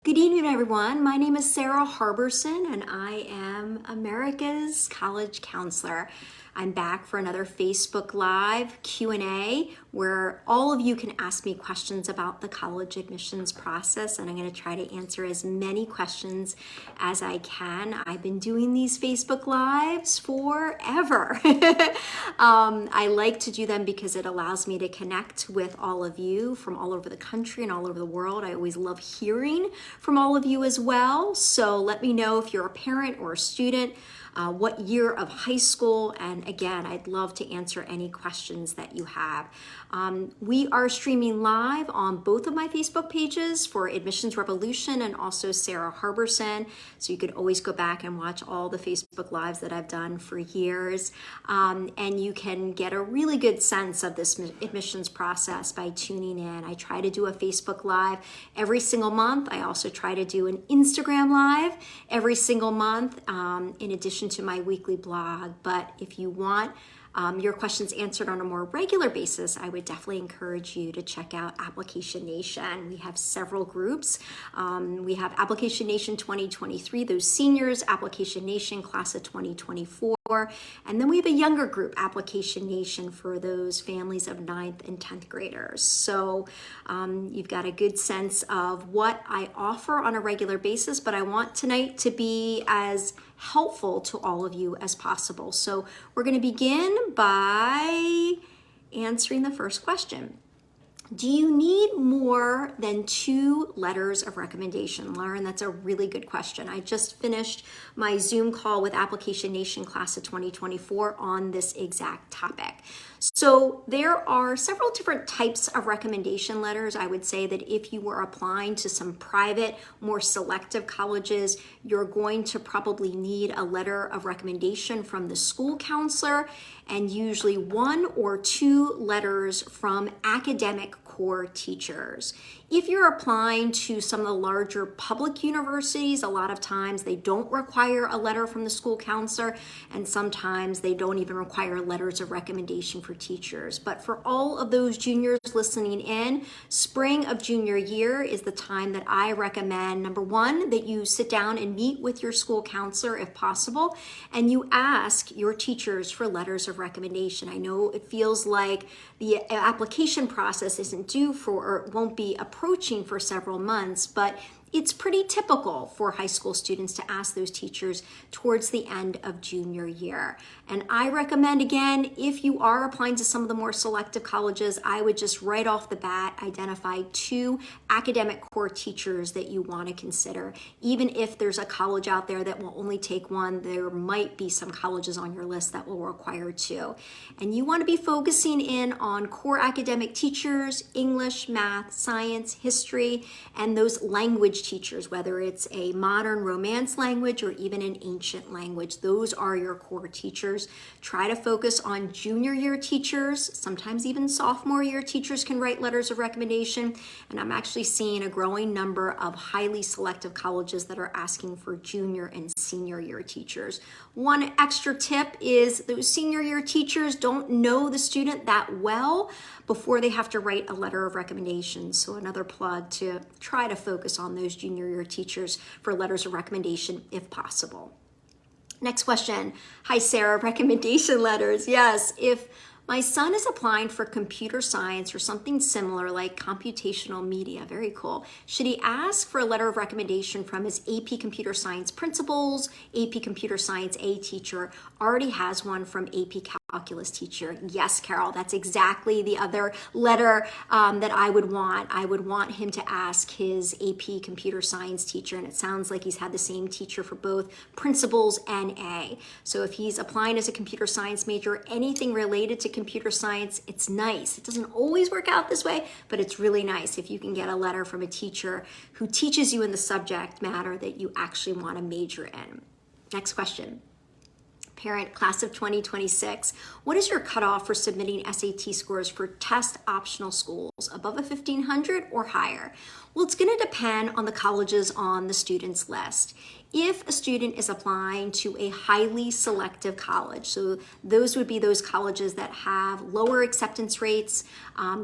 Good evening, everyone. My name is Sara Harberson, and I am America's college counselor. I'm back for another Facebook Live Q&A where all of you can ask me questions about the college admissions process, and I'm going to try to answer as many questions as I can. I've been doing these Facebook Lives forever. I like to do them because it allows me to connect with all of you from all over the country and all over the world. I always love hearing from all of you as well. So let me know if you're a parent or a student, what year of high school, and again, I'd love to answer any questions that you have. We are streaming live on both of my Facebook pages for Admissions Revolution and also Sara Harberson, so you could always go back and watch all the Facebook Lives that I've done for years, and you can get a really good sense of this admissions process by tuning in. I try to do a Facebook Live every single month. I also try to do an Instagram Live every single month, in addition to my weekly blog. But if you want your questions answered on a more regular basis, I would definitely encourage you to check out Application Nation. We have several groups. We have Application Nation 2023, those seniors, Application Nation class of 2024, and then we have a younger group, Application Nation, for those families of 9th and 10th graders. So you've got a good sense of what I offer on a regular basis, but I want tonight to be as helpful to all of you as possible. So we're going to begin by answering the first question. Do you need more than 2 letters of recommendation? Lauren, that's a really good question. I just finished my Zoom call with Application Nation class of 2024 on this exact topic. So there are several different types of recommendation letters. I would say that if you were applying to some private, more selective colleges, you're going to probably need a letter of recommendation from the school counselor, and usually 1 or 2 letters from academic core teachers. If you're applying to some of the larger public universities, a lot of times they don't require a letter from the school counselor, and sometimes they don't even require letters of recommendation for teachers. But for all of those juniors listening in, spring of junior year is the time that I recommend, number 1, that you sit down and meet with your school counselor if possible, and you ask your teachers for letters of recommendation. I know it feels like the application process isn't due for, or won't be approaching for several months, but it's pretty typical for high school students to ask those teachers towards the end of junior year. And I recommend, again, if you are applying to some of the more selective colleges, I would just right off the bat identify 2 academic core teachers that you want to consider. Even if there's a college out there that will only take 1, there might be some colleges on your list that will require 2. And you want to be focusing in on core academic teachers, English, math, science, history, and those language teachers, whether it's a modern Romance language or even an ancient language. Those are your core teachers. Try to focus on junior year teachers. Sometimes even sophomore year teachers can write letters of recommendation. And I'm actually seeing a growing number of highly selective colleges that are asking for junior and senior year teachers. One extra tip is those senior year teachers don't know the student that well before they have to write a letter of recommendation. So another plug to try to focus on those junior year teachers for letters of recommendation if possible. Next question. Hi, Sara, recommendation letters. Yes, if my son is applying for computer science or something similar like computational media, very cool, should he ask for a letter of recommendation from his AP Computer Science principals, AP Computer Science A teacher, already has one from AP Calculus teacher? Yes, Carol, that's exactly the other letter that I would want. I would want him to ask his AP Computer Science teacher, and it sounds like he's had the same teacher for both principals and A. So if he's applying as a computer science major, anything related to computer science, it's nice. It doesn't always work out this way, but it's really nice if you can get a letter from a teacher who teaches you in the subject matter that you actually want to major in. Next question. Parent, class of 2026, what is your cutoff for submitting SAT scores for test optional schools, above a 1500 or higher? Well, it's going to depend on the colleges on the student's list. If a student is applying to a highly selective college, so those would be those colleges that have lower acceptance rates,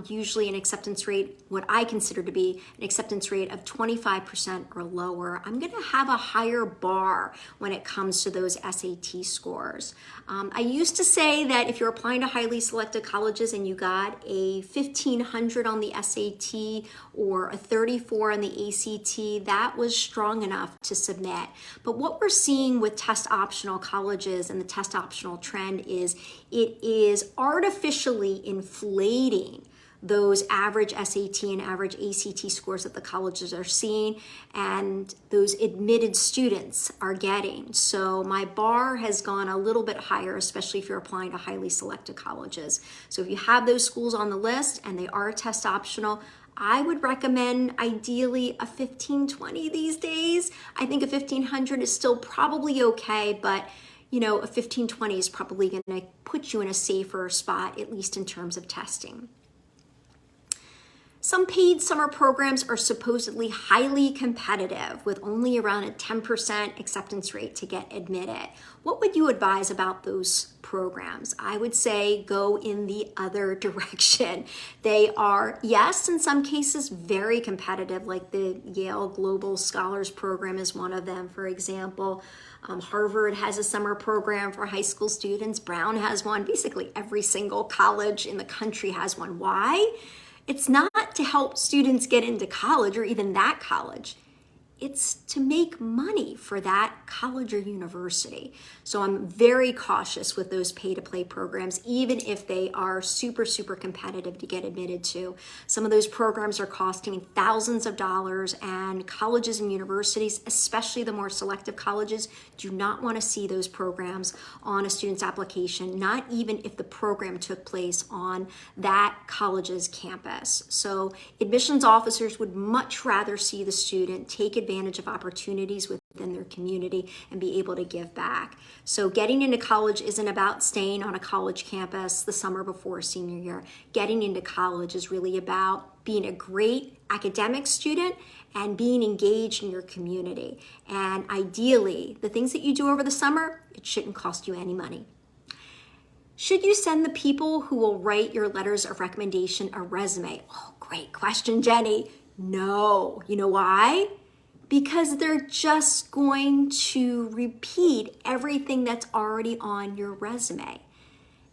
usually an acceptance rate, what I consider to be an acceptance rate of 25% or lower, I'm going to have a higher bar when it comes to those SAT scores. I used to say that if you're applying to highly selected colleges and you got a 1500 on the SAT or a 34 on the ACT, that was strong enough to submit. But what we're seeing with test optional colleges and the test optional trend is it is artificially inflating those average SAT and average ACT scores that the colleges are seeing and those admitted students are getting. So my bar has gone a little bit higher, especially if you're applying to highly selected colleges. So if you have those schools on the list and they are test optional, I would recommend ideally a 1520 these days. I think a 1500 is still probably okay, but a 1520 is probably going to put you in a safer spot, at least in terms of testing. Some paid summer programs are supposedly highly competitive with only around a 10% acceptance rate to get admitted. What would you advise about those programs? I would say go in the other direction. They are, yes, in some cases very competitive, like the Yale Global Scholars Program is one of them, for example. Harvard has a summer program for high school students. Brown has one. Basically every single college in the country has one. Why? It's not to help students get into college or even that college. It's to make money for that college or university. So I'm very cautious with those pay-to-play programs, even if they are super, super competitive to get admitted to. Some of those programs are costing thousands of dollars, and colleges and universities, especially the more selective colleges, do not want to see those programs on a student's application, not even if the program took place on that college's campus. So admissions officers would much rather see the student take advantage of opportunities within their community and be able to give back. So getting into college isn't about staying on a college campus the summer before senior year. Getting into college is really about being a great academic student and being engaged in your community. And ideally, the things that you do over the summer, it shouldn't cost you any money. Should you send the people who will write your letters of recommendation a resume? Oh, great question, Jenny. No. You know why? Because they're just going to repeat everything that's already on your resume.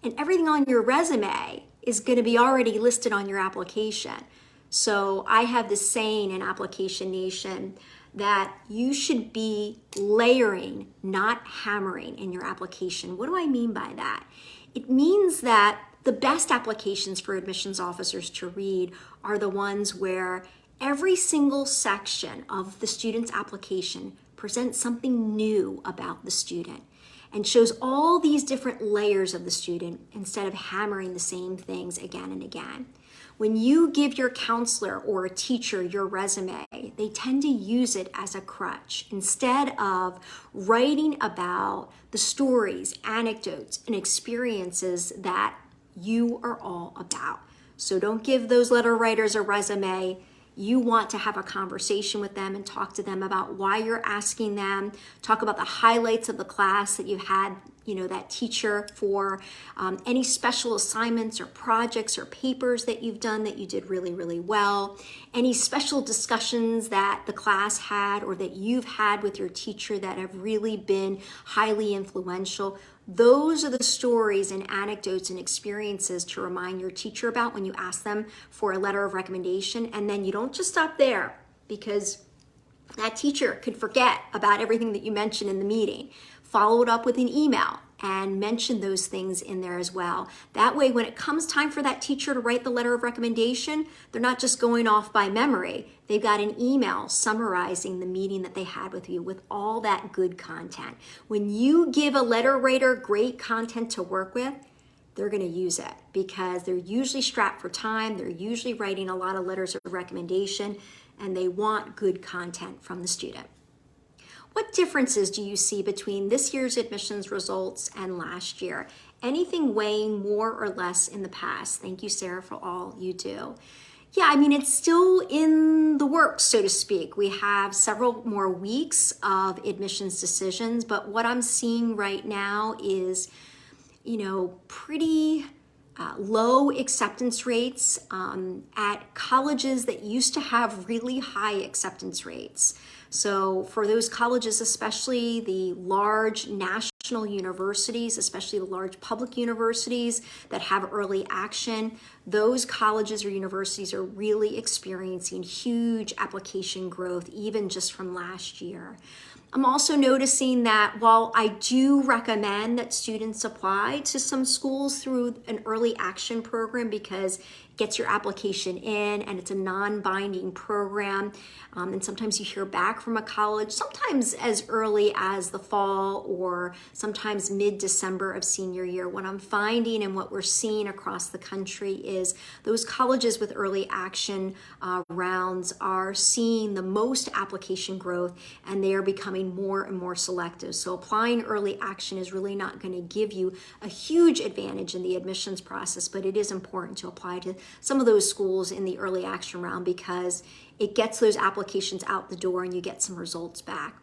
And everything on your resume is going to be already listed on your application. So I have this saying in Application Nation that you should be layering, not hammering in your application. What do I mean by that? It means that the best applications for admissions officers to read are the ones where every single section of the student's application presents something new about the student and shows all these different layers of the student instead of hammering the same things again and again. When you give your counselor or a teacher your resume, they tend to use it as a crutch instead of writing about the stories, anecdotes, and experiences that you are all about. So don't give those letter writers a resume. You want to have a conversation with them and talk to them about why you're asking them, talk about the highlights of the class that you've had, that teacher for, any special assignments or projects or papers that you've done that you did really, really well, any special discussions that the class had or that you've had with your teacher that have really been highly influential. Those are the stories and anecdotes and experiences to remind your teacher about when you ask them for a letter of recommendation. And then you don't just stop there, because that teacher could forget about everything that you mentioned in the meeting. Follow it up with an email and mention those things in there as well. That way, when it comes time for that teacher to write the letter of recommendation, they're not just going off by memory. They've got an email summarizing the meeting that they had with you with all that good content. When you give a letter writer great content to work with, they're going to use it because they're usually strapped for time. They're usually writing a lot of letters of recommendation, and they want good content from the student. What differences do you see between this year's admissions results and last year? Anything weighing more or less in the past? Thank you, Sarah, for all you do. Yeah, I mean, it's still in the works, so to speak. We have several more weeks of admissions decisions, but what I'm seeing right now is, pretty low acceptance rates at colleges that used to have really high acceptance rates. So for those colleges, especially the large national universities, especially the large public universities that have early action, those colleges or universities are really experiencing huge application growth, even just from last year. I'm also noticing that while I do recommend that students apply to some schools through an early action program because it gets your application in and it's a non-binding program, and sometimes you hear back from a college, sometimes as early as the fall or sometimes mid-December of senior year. What I'm finding and what we're seeing across the country is those colleges with early action rounds are seeing the most application growth, and they are becoming more and more selective. So applying early action is really not going to give you a huge advantage in the admissions process, but it is important to apply to some of those schools in the early action round because it gets those applications out the door and you get some results back.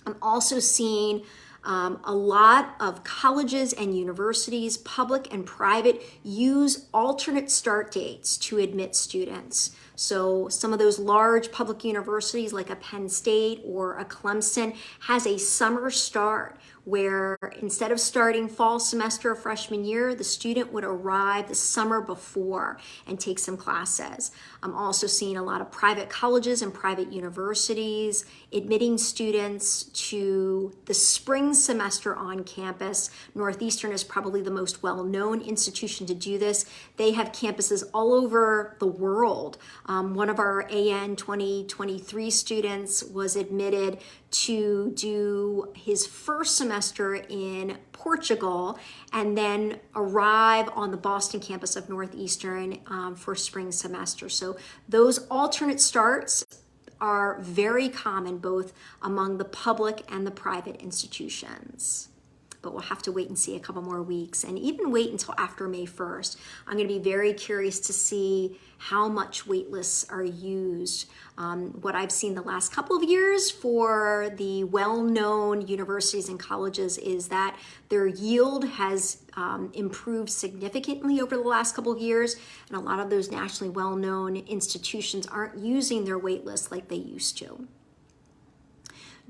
I'm also seeing a lot of colleges and universities, public and private, use alternate start dates to admit students. So some of those large public universities like a Penn State or a Clemson has a summer start where instead of starting fall semester of freshman year, the student would arrive the summer before and take some classes. I'm also seeing a lot of private colleges and private universities admitting students to the spring semester on campus. Northeastern is probably the most well-known institution to do this. They have campuses all over the world. One of our AN 2023 students was admitted to do his first semester in Portugal and then arrive on the Boston campus of Northeastern for spring semester. So those alternate starts are very common both among the public and the private institutions. But we'll have to wait and see a couple more weeks and even wait until after May 1st. I'm going to be very curious to see how much waitlists are used. What I've seen the last couple of years for the well-known universities and colleges is that their yield has improved significantly over the last couple of years, and a lot of those nationally well-known institutions aren't using their waitlists like they used to.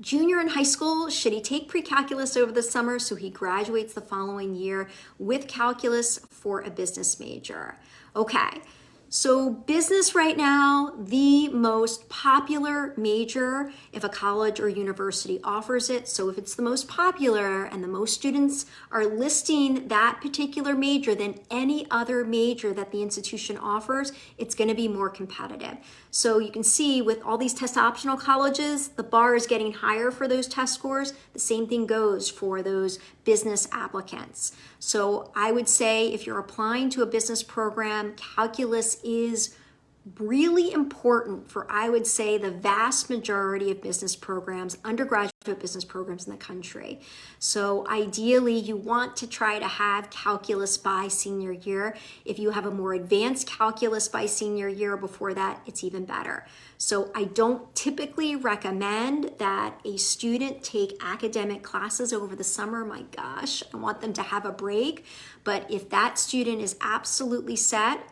Junior in high school, should he take pre-calculus over the summer so he graduates the following year with calculus for a business major? Okay, so business right now, the most popular major if a college or university offers it. So if it's the most popular and the most students are listing that particular major than any other major that the institution offers, it's going to be more competitive. So you can see with all these test optional colleges, the bar is getting higher for those test scores. The same thing goes for those business applicants. So I would say if you're applying to a business program, calculus is really important for, I would say, the vast majority of business programs, undergraduate business programs in the country. So ideally, you want to try to have calculus by senior year. If you have a more advanced calculus by senior year before that, it's even better. So I don't typically recommend that a student take academic classes over the summer. My gosh, I want them to have a break. But if that student is absolutely set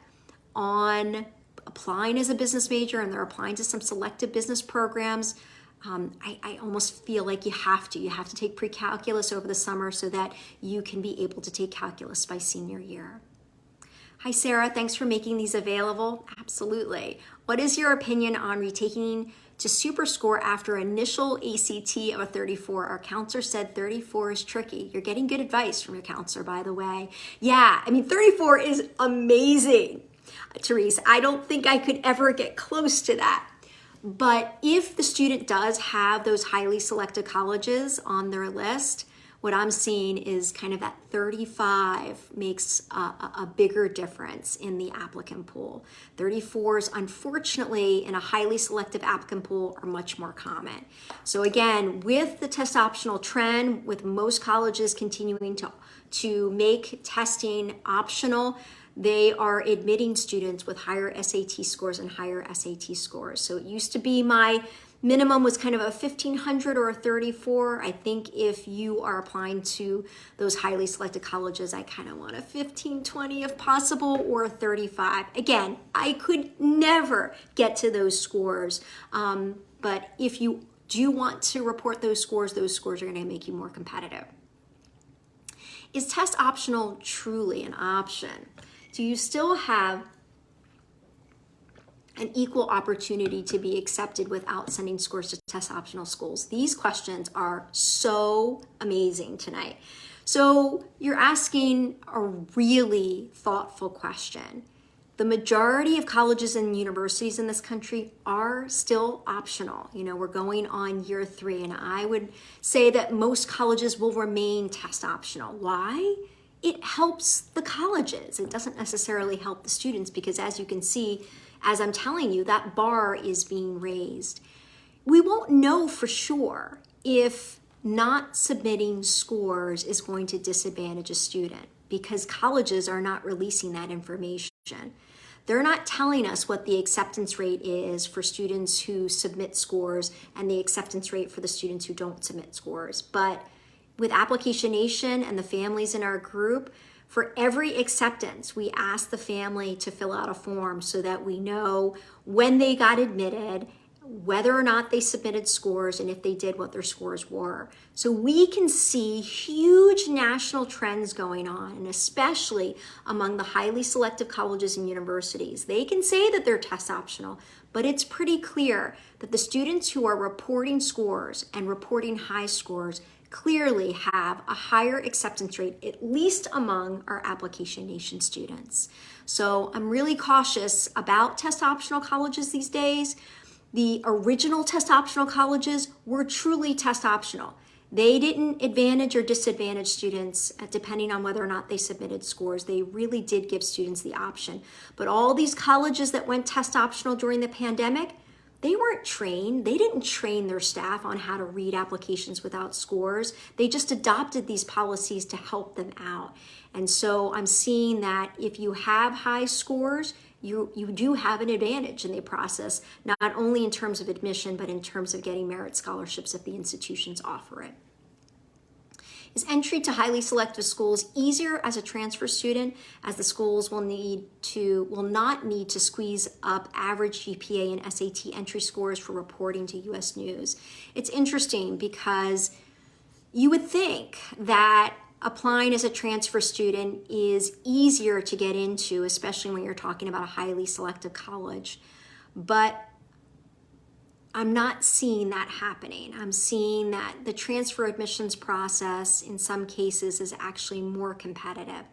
on applying as a business major and they're applying to some selective business programs, I almost feel like you have to take pre-calculus over the summer so that you can be able to take calculus by senior year. Hi, Sarah. Thanks for making these available. Absolutely. What is your opinion on retaking to superscore after initial ACT of a 34? Our counselor said 34 is tricky. You're getting good advice from your counselor, by the way. Yeah, I mean, 34 is amazing. Therese, I don't think I could ever get close to that. But if the student does have those highly selected colleges on their list, what I'm seeing is kind of that 35 makes a bigger difference in the applicant pool. 34s, unfortunately, in a highly selective applicant pool are much more common. So again, with the test optional trend, with most colleges continuing to make testing optional, they are admitting students with higher SAT scores and higher SAT scores. So it used to be my minimum was kind of a 1500 or a 34. I think if you are applying to those highly selected colleges, I kind of want a 1520 if possible, or a 35. Again, I could never get to those scores, but if you do want to report those scores are going to make you more competitive. Is test optional truly an option? Do you still have an equal opportunity to be accepted without sending scores to test optional schools? These questions are so amazing tonight. So you're asking a really thoughtful question. The majority of colleges and universities in this country are still optional. You know, we're going on year 3, and I would say that most colleges will remain test optional. Why? It helps the colleges. It doesn't necessarily help the students, because as you can see, as I'm telling you, that bar is being raised. We won't know for sure if not submitting scores is going to disadvantage a student, because colleges are not releasing that information. They're not telling us what the acceptance rate is for students who submit scores and the acceptance rate for the students who don't submit scores. But with Application Nation and the families in our group, for every acceptance, we ask the family to fill out a form so that we know when they got admitted, whether or not they submitted scores, and if they did, what their scores were. So we can see huge national trends going on, and especially among the highly selective colleges and universities. They can say that they're test optional, but it's pretty clear that the students who are reporting scores and reporting high scores clearly have a higher acceptance rate, at least among our Application Nation students. So I'm really cautious about test optional colleges these days. The original test optional colleges were truly test optional. They didn't advantage or disadvantage students depending on whether or not they submitted scores. They really did give students the option. But all these colleges that went test optional during the pandemic, they weren't trained. They didn't train their staff on how to read applications without scores. They just adopted these policies to help them out. And so I'm seeing that if you have high scores, you do have an advantage in the process, not only in terms of admission, but in terms of getting merit scholarships if the institutions offer it. Is entry to highly selective schools easier as a transfer student, as the schools will not need to squeeze up average GPA and SAT entry scores for reporting to US News? It's interesting because you would think that applying as a transfer student is easier to get into, especially when you're talking about a highly selective college. But I'm not seeing that happening. I'm seeing that the transfer admissions process in some cases is actually more competitive.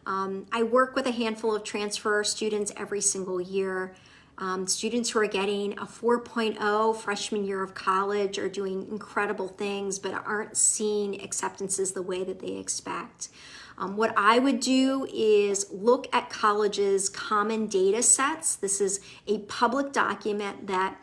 I work with a handful of transfer students every single year. Students who are getting a 4.0 freshman year of college are doing incredible things, but aren't seeing acceptances the way that they expect. What I would do is look at colleges' common data sets. This is a public document that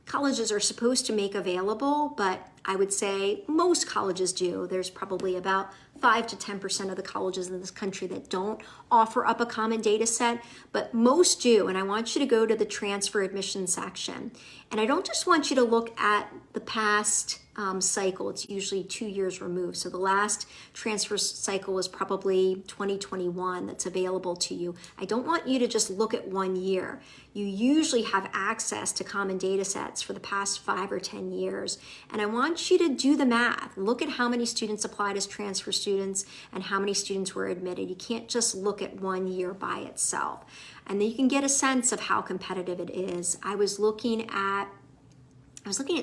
colleges are supposed to make available, but I would say most colleges do. There's probably about 5 to 10% of the colleges in this country that don't offer up a common data set, but most do. And I want you to go to the transfer admission section. And I don't just want you to look at the past cycle. It's usually 2 years removed. So the last transfer cycle is probably 2021 that's available to you. I don't want you to just look at 1 year. You usually have access to common data sets for the past 5 or 10 years. And I want you to do the math. Look at how many students applied as transfer students and how many students were admitted. You can't just look at 1 year by itself. And then you can get a sense of how competitive it is. I was looking at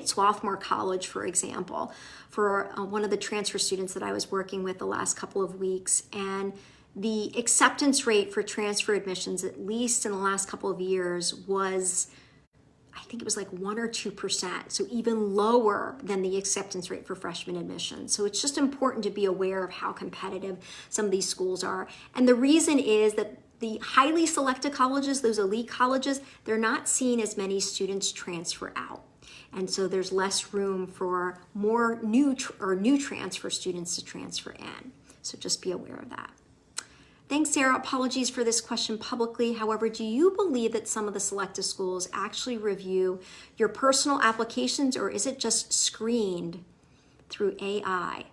Swarthmore College, for example, for one of the transfer students that I was working with the last couple of weeks. And the acceptance rate for transfer admissions, at least in the last couple of years, was, I think it was like 1 or 2%, so even lower than the acceptance rate for freshman admission. So it's just important to be aware of how competitive some of these schools are. And the reason is that the highly selected colleges, those elite colleges, they're not seeing as many students transfer out. And so there's less room for more new transfer students to transfer in. So just be aware of that. Thanks, Sarah. Apologies for this question publicly. However, do you believe that some of the selected schools actually review your personal applications, or is it just screened through AI?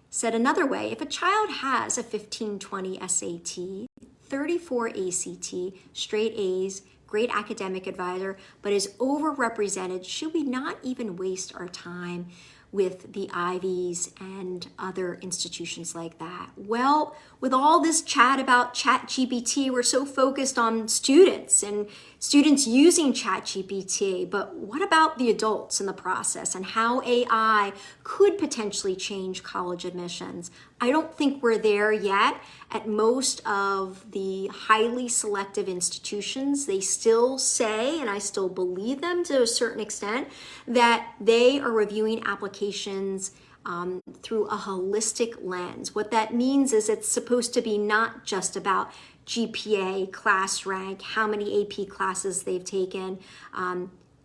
Said another way, if a child has a 15-20 SAT, 34 ACT, straight A's, great academic advisor, but is overrepresented, should we not even waste our time with the Ivies and other institutions like that? Well, with all this chat about ChatGPT, we're so focused on students and students using ChatGPT, but what about the adults in the process and how AI could potentially change college admissions? I don't think we're there yet. At most of the highly selective institutions, they still say, and I still believe them to a certain extent, that they are reviewing applications through a holistic lens. What that means is it's supposed to be not just about GPA, class rank, how many AP classes they've taken,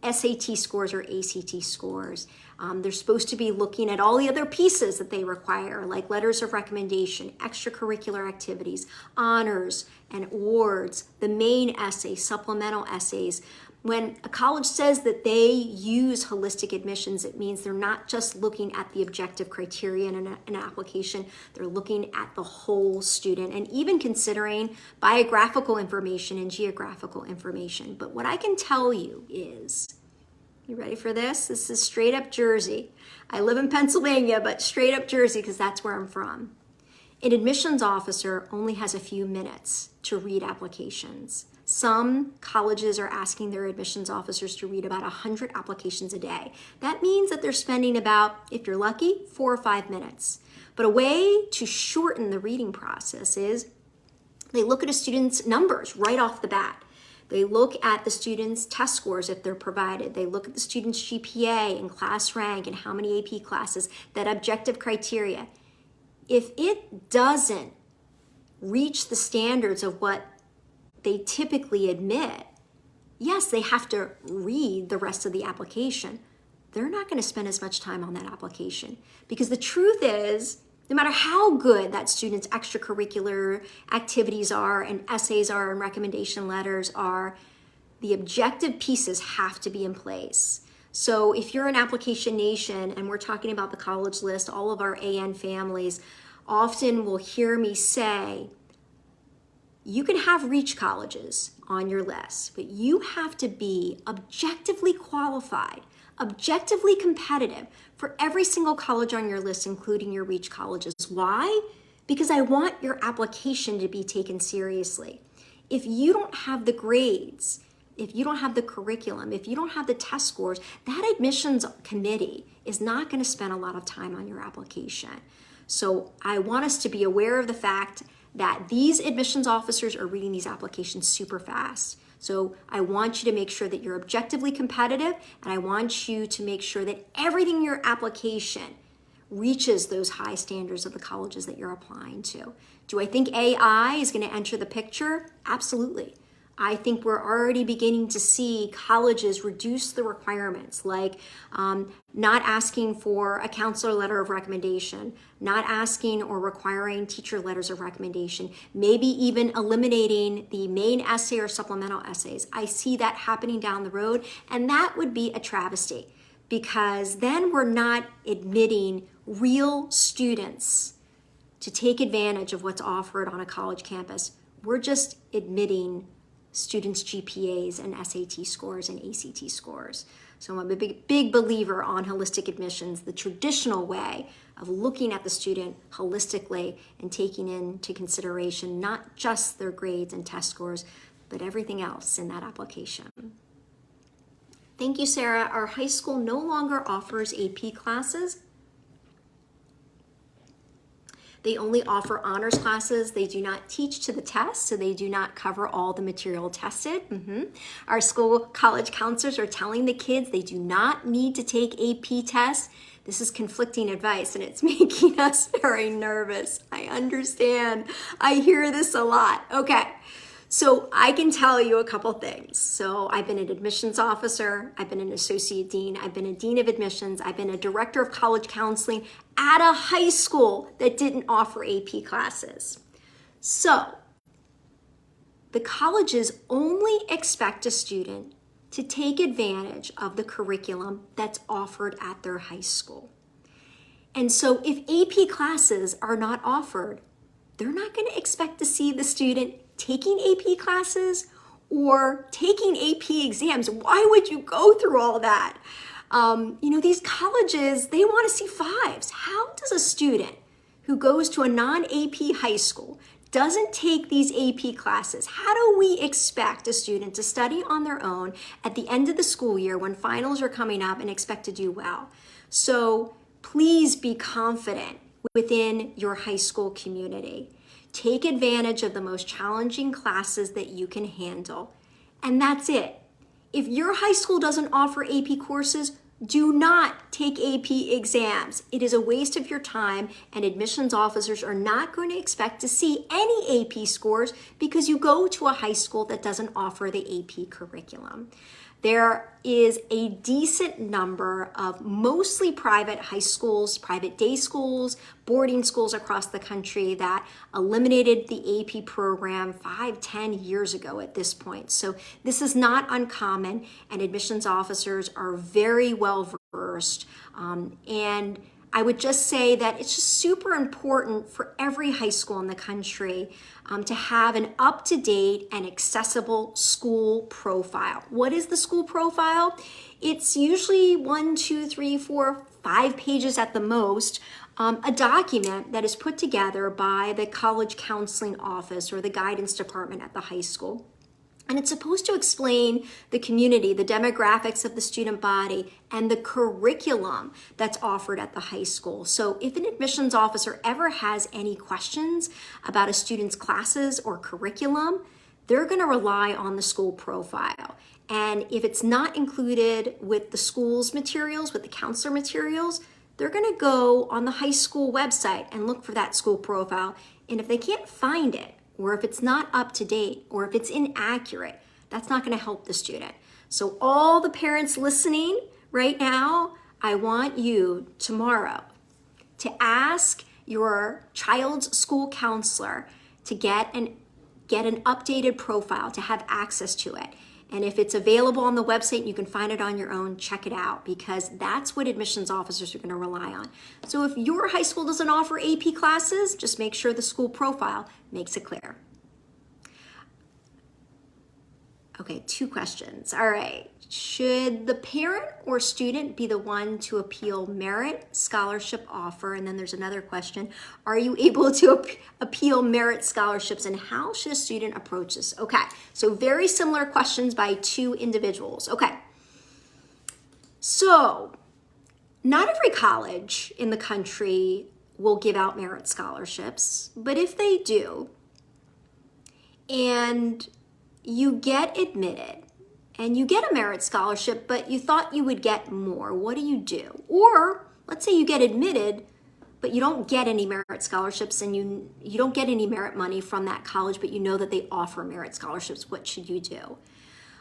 SAT scores or ACT scores. They're supposed to be looking at all the other pieces that they require, like letters of recommendation, extracurricular activities, honors and awards, the main essay, supplemental essays. When a college says that they use holistic admissions, it means they're not just looking at the objective criteria in an application, they're looking at the whole student and even considering biographical information and geographical information. But what I can tell you is, you ready for this? This is straight up Jersey. I live in Pennsylvania, but straight up Jersey because that's where I'm from. An admissions officer only has a few minutes to read applications. Some colleges are asking their admissions officers to read about 100 applications a day. That means that they're spending about, if you're lucky, 4 or 5 minutes. But a way to shorten the reading process is they look at a student's numbers right off the bat. They look at the student's test scores if they're provided. They look at the student's GPA and class rank and how many AP classes, that objective criteria. If it doesn't reach the standards of what they typically admit, yes, they have to read the rest of the application. They're not going to spend as much time on that application because the truth is, no matter how good that student's extracurricular activities are and essays are and recommendation letters are, the objective pieces have to be in place. So if you're an application nation and we're talking about the college list, all of our AN families often will hear me say, you can have reach colleges on your list, but you have to be objectively qualified, objectively competitive for every single college on your list, including your reach colleges. Why? Because I want your application to be taken seriously. If you don't have the grades, if you don't have the curriculum, if you don't have the test scores, that admissions committee is not going to spend a lot of time on your application. So I want us to be aware of the fact that these admissions officers are reading these applications super fast. So I want you to make sure that you're objectively competitive, and I want you to make sure that everything in your application reaches those high standards of the colleges that you're applying to. Do I think AI is going to enter the picture? Absolutely. I think we're already beginning to see colleges reduce the requirements, like not asking for a counselor letter of recommendation, not asking or requiring teacher letters of recommendation, maybe even eliminating the main essay or supplemental essays. I see that happening down the road, and that would be a travesty because then we're not admitting real students to take advantage of what's offered on a college campus. We're just admitting students' GPAs and SAT scores and ACT scores. So I'm a big believer on holistic admissions, the traditional way of looking at the student holistically and taking into consideration not just their grades and test scores, but everything else in that application. Thank you, Sarah. Our high school no longer offers AP classes. They only offer honors classes. They do not teach to the test, so they do not cover all the material tested. Our school college counselors are telling the kids they do not need to take AP tests. This is conflicting advice, and it's making us very nervous. I understand. I hear this a lot. Okay. So I can tell you a couple things. So I've been an admissions officer, I've been an associate dean, I've been a dean of admissions, I've been a director of college counseling at a high school that didn't offer AP classes. So the colleges only expect a student to take advantage of the curriculum that's offered at their high school. And so if AP classes are not offered, they're not going to expect to see the student taking AP classes or taking AP exams. Why would you go through all that? These colleges, they want to see fives. How does a student who goes to a non-AP high school, doesn't take these AP classes, how do we expect a student to study on their own at the end of the school year when finals are coming up and expect to do well? So please be confident within your high school community. Take advantage of the most challenging classes that you can handle. And that's it. If your high school doesn't offer AP courses, do not take AP exams. It is a waste of your time, and admissions officers are not going to expect to see any AP scores because you go to a high school that doesn't offer the AP curriculum. There is a decent number of mostly private high schools, private day schools, boarding schools across the country that eliminated the AP program 5-10 years ago at this point. So this is not uncommon, and admissions officers are very well versed. And I would just say that it's just super important for every high school in the country to have an up-to-date and accessible school profile. What is the school profile? It's usually 1, 2, 3, 4, 5 pages at the most, a document that is put together by the college counseling office or the guidance department at the high school. And it's supposed to explain the community, the demographics of the student body, and the curriculum that's offered at the high school. So if an admissions officer ever has any questions about a student's classes or curriculum, they're going to rely on the school profile. And if it's not included with the school's materials, with the counselor materials, they're going to go on the high school website and look for that school profile. And if they can't find it, or if it's not up to date, or if it's inaccurate, that's not going to help the student. So all the parents listening right now, I want you tomorrow to ask your child's school counselor to get an updated profile, to have access to it. And if it's available on the website and you can find it on your own, check it out, because that's what admissions officers are going to rely on. So if your high school doesn't offer AP classes, just make sure the school profile makes it clear. Okay, 2 questions. All right. Should the parent or student be the one to appeal merit scholarship offer? And then there's another question. Are you able to appeal merit scholarships, and how should a student approach this? Okay, so very similar questions by 2 individuals. Okay, so not every college in the country will give out merit scholarships, but if they do, and you get admitted, and you get a merit scholarship, but you thought you would get more, what do? Or let's say you get admitted, but you don't get any merit scholarships, and you don't get any merit money from that college, but you know that they offer merit scholarships. What should you do?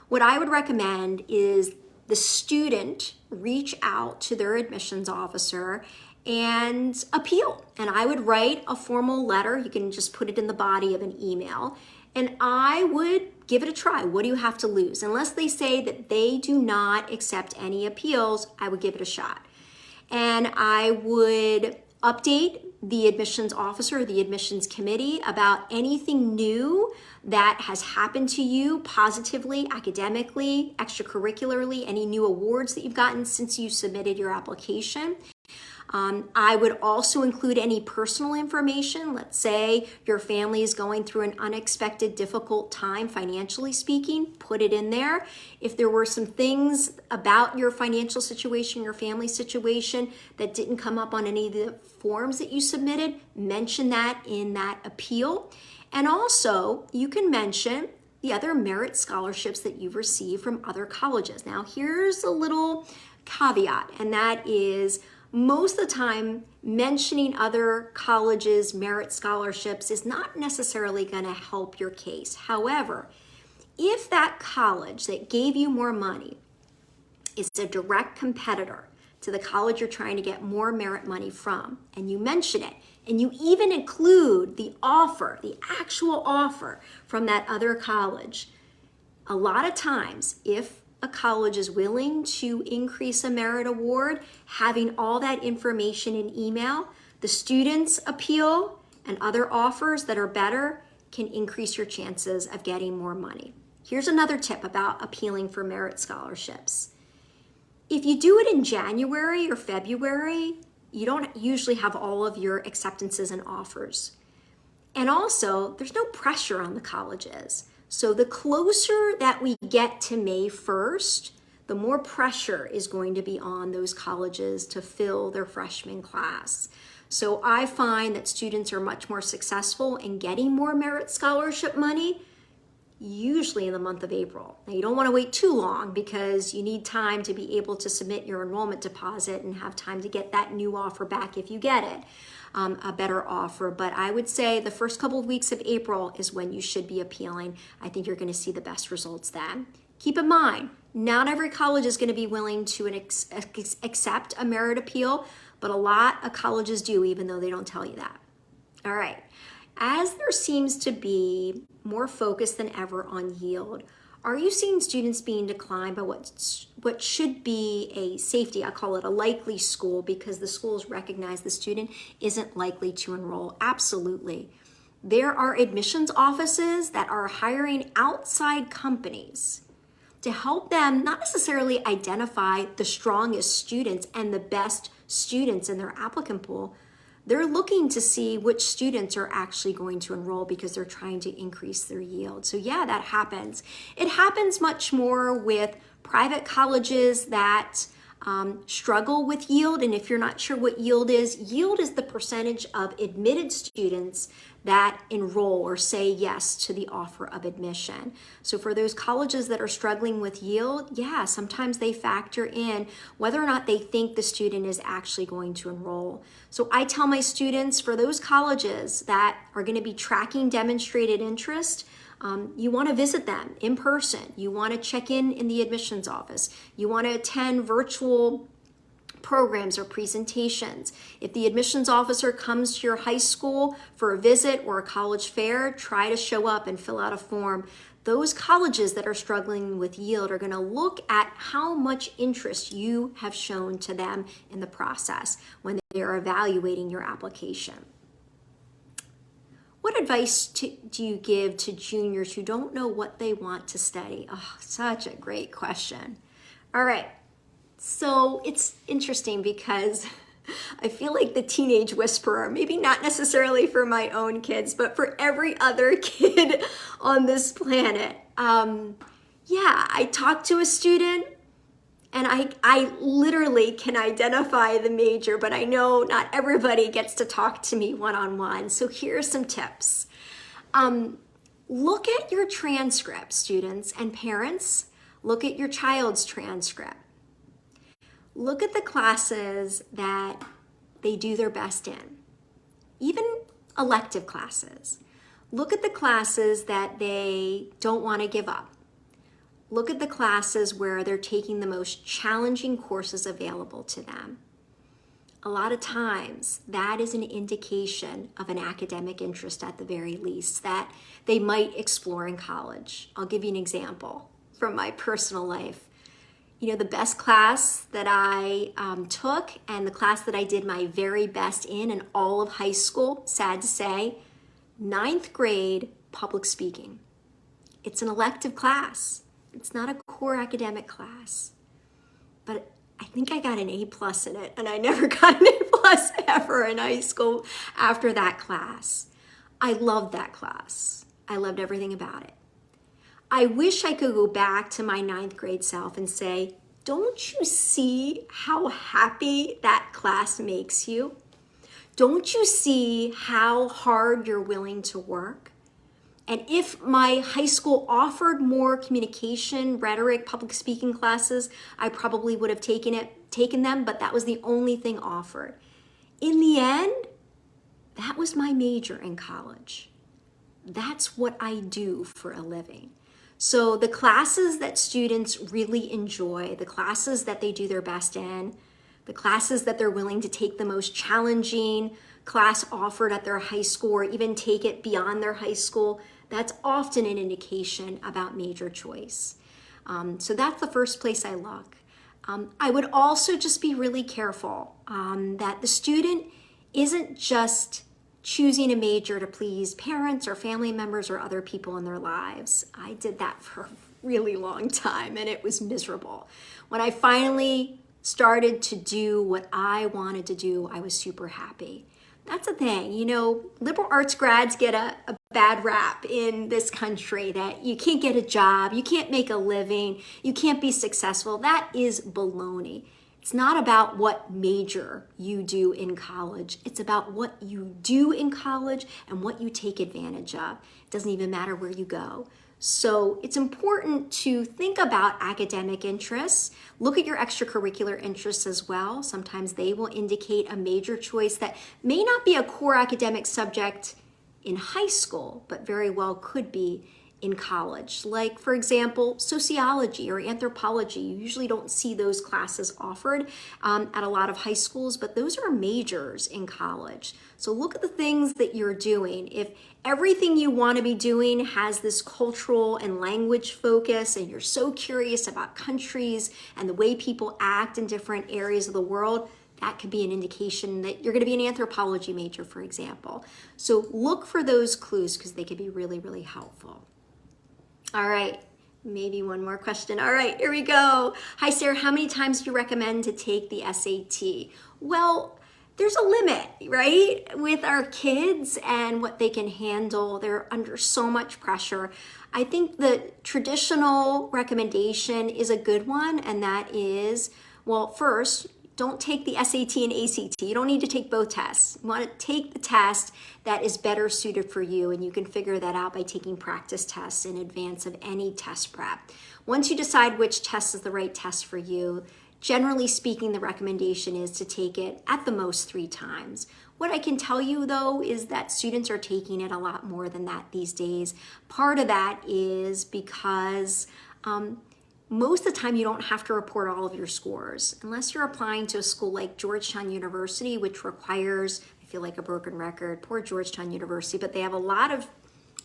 What I would recommend is the student reach out to their admissions officer and appeal. And I would write a formal letter. You can just put it in the body of an email. And I would give it a try. What do you have to lose? Unless they say that they do not accept any appeals, I would give it a shot. And I would update the admissions officer, the admissions committee, about anything new that has happened to you positively, academically, extracurricularly, any new awards that you've gotten since you submitted your application. I would also include any personal information. Let's say your family is going through an unexpected, difficult time, financially speaking, put it in there. If there were some things about your financial situation, your family situation, that didn't come up on any of the forms that you submitted, mention that in that appeal. And also, you can mention the other merit scholarships that you've received from other colleges. Now, here's a little caveat, and that is most of the time, mentioning other colleges' merit scholarships is not necessarily going to help your case. However, if that college that gave you more money is a direct competitor to the college you're trying to get more merit money from, and you mention it, and you even include the offer, the actual offer from that other college, a lot of times, if a college is willing to increase a merit award, having all that information in email, the student's appeal and other offers that are better can increase your chances of getting more money. Here's another tip about appealing for merit scholarships. If you do it in January or February, you don't usually have all of your acceptances and offers. And also, there's no pressure on the colleges. So the closer that we get to May 1st, the more pressure is going to be on those colleges to fill their freshman class. So I find that students are much more successful in getting more merit scholarship money, usually in the month of April. Now, you don't want to wait too long because you need time to be able to submit your enrollment deposit and have time to get that new offer back if you get it. A better offer, but I would say the first couple of weeks of April is when you should be appealing. I think you're going to see the best results then. Keep in mind, not every college is going to be willing to accept a merit appeal, but a lot of colleges do, even though they don't tell you that. All right, as there seems to be more focus than ever on yield, are you seeing students being declined by what should be a safety? I call it a likely school because the schools recognize the student isn't likely to enroll. Absolutely. There are admissions offices that are hiring outside companies to help them not necessarily identify the strongest students and the best students in their applicant pool. They're looking to see which students are actually going to enroll because they're trying to increase their yield. So yeah, that happens. It happens much more with private colleges that struggle with yield. And if you're not sure what yield is the percentage of admitted students that enroll or say yes to the offer of admission. So for those colleges that are struggling with yield, yeah, sometimes they factor in whether or not they think the student is actually going to enroll. So I tell my students, for those colleges that are going to be tracking demonstrated interest, you want to visit them in person. You want to check in the admissions office. You want to attend virtual programs or presentations. If the admissions officer comes to your high school for a visit or a college fair, try to show up and fill out a form. Those colleges that are struggling with yield are going to look at how much interest you have shown to them in the process when they are evaluating your application. What advice do you give to juniors who don't know what they want to study? Oh, such a great question. All right. So it's interesting because I feel like the teenage whisperer, maybe not necessarily for my own kids, but for every other kid on this planet. I talk to a student and I literally can identify the major, but I know not everybody gets to talk to me one-on-one. So here are some tips. Look at your transcript, students and parents. Look at your child's transcript. Look at the classes that they do their best in, even elective classes. Look at the classes that they don't want to give up. Look at the classes where they're taking the most challenging courses available to them. A lot of times, that is an indication of an academic interest at the very least that they might explore in college. I'll give you an example from my personal life. You know, the best class that I took and the class that I did my very best in all of high school, sad to say, 9th grade public speaking. It's an elective class. It's not a core academic class. But I think I got an A+ in it, and I never got an A+ ever in high school after that class. I loved that class. I loved everything about it. I wish I could go back to my 9th grade self and say, don't you see how happy that class makes you? Don't you see how hard you're willing to work? And if my high school offered more communication, rhetoric, public speaking classes, I probably would have taken them, but that was the only thing offered. In the end, that was my major in college. That's what I do for a living. So the classes that students really enjoy, the classes that they do their best in, the classes that they're willing to take the most challenging class offered at their high school or even take it beyond their high school, that's often an indication about major choice. So that's the first place I look. I would also just be really careful that the student isn't just choosing a major to please parents or family members or other people in their lives. I did that for a really long time and it was miserable. When I finally started to do what I wanted to do, I was super happy. That's the thing, liberal arts grads get a bad rap in this country that you can't get a job, you can't make a living, you can't be successful. That is baloney. It's not about what major you do in college. It's about what you do in college and what you take advantage of. It doesn't even matter where you go. So it's important to think about academic interests. Look at your extracurricular interests as well. Sometimes they will indicate a major choice that may not be a core academic subject in high school, but very well could be in college. Like, for example, sociology or anthropology. You usually don't see those classes offered at a lot of high schools, but those are majors in college. So look at the things that you're doing. If everything you want to be doing has this cultural and language focus, and you're so curious about countries and the way people act in different areas of the world, that could be an indication that you're going to be an anthropology major, for example. So look for those clues because they could be really, really helpful. All right, maybe one more question. All right, here we go. Hi, Sarah, how many times do you recommend to take the SAT? Well, there's a limit, right? With our kids and what they can handle, they're under so much pressure. I think the traditional recommendation is a good one, and that is, well, first, don't take the SAT and ACT. You don't need to take both tests. You want to take the test that is better suited for you, and you can figure that out by taking practice tests in advance of any test prep. Once you decide which test is the right test for you, generally speaking, the recommendation is to take it at the most 3 times. What I can tell you, though, is that students are taking it a lot more than that these days. Part of that is because most of the time you don't have to report all of your scores unless you're applying to a school like Georgetown University, which requires, I feel like a broken record, poor Georgetown University, but they have a lot of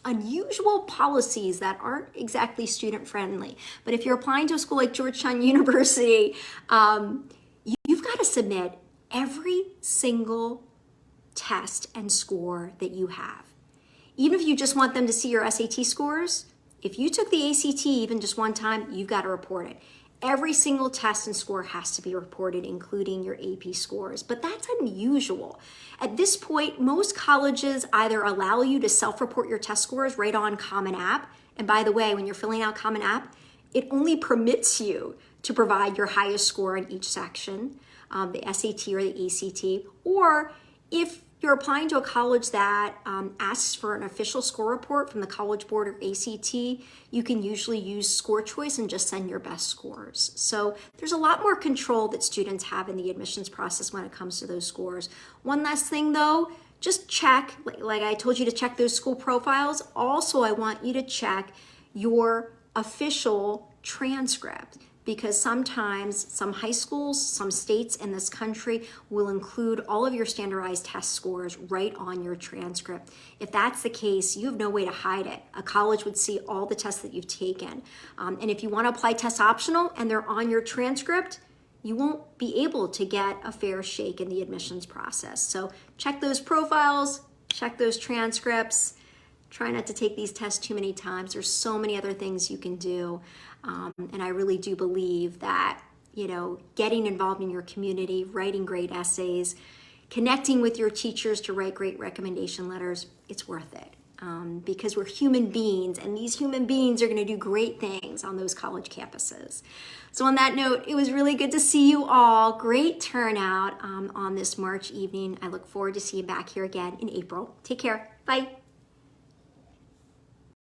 unusual policies that aren't exactly student friendly. But if you're applying to a school like Georgetown University, you've got to submit every single test and score that you have. Even if you just want them to see your SAT scores, if you took the ACT even just one time, you've got to report it. Every single test and score has to be reported, including your AP scores, but that's unusual. At this point, most colleges either allow you to self-report your test scores right on Common App, and by the way, when you're filling out Common App, it only permits you to provide your highest score in each section, the SAT or the ACT, or if you're applying to a college that asks for an official score report from the College Board or ACT, you can usually use score choice and just send your best scores. So there's a lot more control that students have in the admissions process when it comes to those scores. One last thing though, just check, like I told you to check those school profiles. Also, I want you to check your official transcript, because sometimes some high schools, some states in this country will include all of your standardized test scores right on your transcript. If that's the case, you have no way to hide it. A college would see all the tests that you've taken. And if you want to apply tests optional and they're on your transcript, you won't be able to get a fair shake in the admissions process. So check those profiles, check those transcripts. Try not to take these tests too many times. There's so many other things you can do. And I really do believe that, getting involved in your community, writing great essays, connecting with your teachers to write great recommendation letters, it's worth it. because we're human beings, and these human beings are going to do great things on those college campuses. So on that note, it was really good to see you all. Great turnout on this March evening. I look forward to seeing you back here again in April. Take care. Bye.